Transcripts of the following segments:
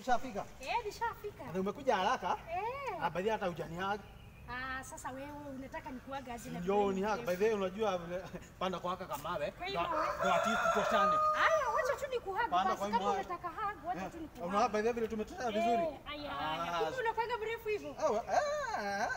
Ushafika? Nishafika. Na umekuja haraka? Baadhi hata hujaniaga. Sasa wewe unataka nikuaga aje na Yo ni haka. By the way unajua panda kwa haka kamawe. Kwa ati tutoshane. Haya, wacha tu nikuhug basi kama unataka hug, wacha tu nikuhug. Unaona by the way vile tumetoshana vizuri. Kumbe unakuwa mrefu hivyo.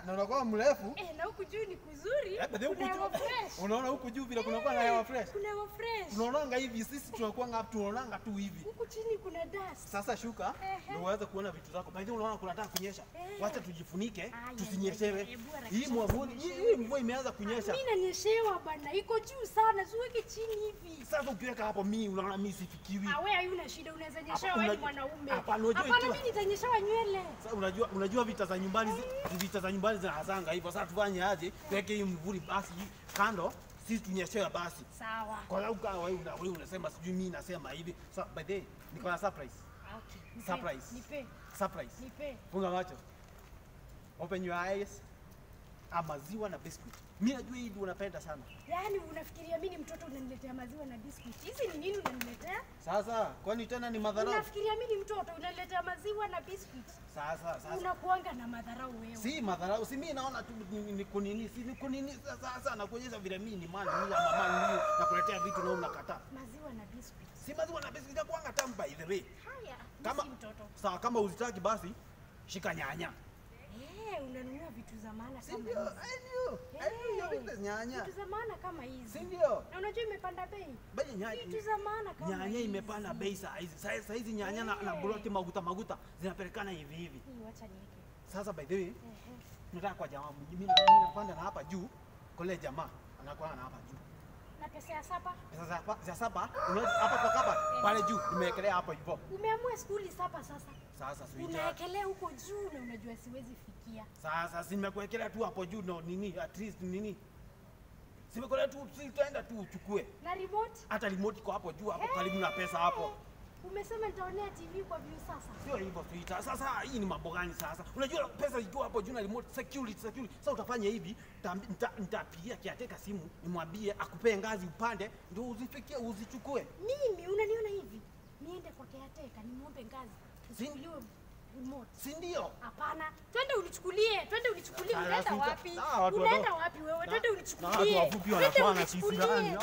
Na unakuwa mrefu. Na huku juu ni kuzuri. Kuna hewa fresh. Unaona huku juu vile kunakuwa na hewa fresh. Kuna hewa fresh. Unaonanga hivi sisi tunakuwa ngapi tunaonanga tu hivi. Huku chini kuna dust. Sasa shuka ndio uweze kuona vitu zako. By the way unaona kunataka kunyesha. Wacha tujifunike tusinyeshewe. Hii mvua imeanza kunyesha. Mimi nanyeshewa bana. Iko juu sana. Siweke chini hivi. Sasa ukiweka hapo mimi unaona mimi sifikiwi. Wewe hayuna shida unaweza nyeshewa wewe mwanaume. Hapana mimi nitanyeshewa nywele. Sasa unajua vita za nyumbani zinahazanga hivyo. Sasa tufanye aje? Tuweke hii mvuli basi kando. Sisi tunyeshewa basi. Sawa. Kwa sababu kama wewe unasema sijui mimi nasema hivi. So by the way niko na surprise. Okay. Surprise. Nipe. Surprise. Nipe. Funga macho. Open your eyes. Maziwa na biscuit. Mimi najua hii ndio unapenda sana. Yaani unafikiria mimi ni mtoto unaniletea maziwa na biscuit. Hizi ni nini unaniletea? Sasa kwani tena ni madharau? Unafikiria mimi ni mtoto unaniletea maziwa na biscuit? Sasa. Unakuanga na madharau wewe. Si madharau, si mimi naona tu ni kunini sasa nakuonyesha vile mimi ni mali mimi ya mama mimi nakuletea vitu na unakataa. Maziwa na biscuit. Si maziwa na biscuit kuanga tamu by the way. Haya, kama mtoto. Sawa kama uzitaki basi shika nyanya. Unanunua vitu za maana kama hizi. I know nyanya. Vitu za maana kama hizi. Si ndio? Na unajua imepanda bei. Vitu za maana kama hizi. Nyanya imepanda bei sasa hizi nyanya na broti maguta zinapelekana hivi. Acha niweke. Sasa by the way, nataka kwa jamaa mimi napanda na hapa juu, kule jamaa anakuwa na hapa juu. Na pesa ya sapa? Pesa ya sapa, hapa kwa kaba pale juu nimewekelea hapo hivyo. Umeamua skuli sapa sasa? Sasa sweetheart. Unawekelea huko juu na unajua siwezi fikia. Sasa si nimekuwekelea tu hapo juu na nini at least nini. Simekolea tu tutaenda tu uchukue. Na remote? Hata remote iko hapo juu hapo karibu na pesa hapo. Umesema nitaonea TV kwa view sasa. Sio hivyo sweetheart. Sasa hii ni mambo gani sasa? Unajua pesa ikiwa hapo juu na remote security. Sasa utafanya hivi, nitapigia kiateka simu, nimwambie akupee ngazi upande ndio uzifikie uzichukue. Mimi unaniona hivi? Niende kwa kiateka nimwombe ngazi. Usichukuliwe remote. Si ndio? Hapana. Twende unichukulie. Unaenda wapi? Unaenda wapi wewe? Twende unichukulie. Na watu wafupi wanakuwa na sisi ndani.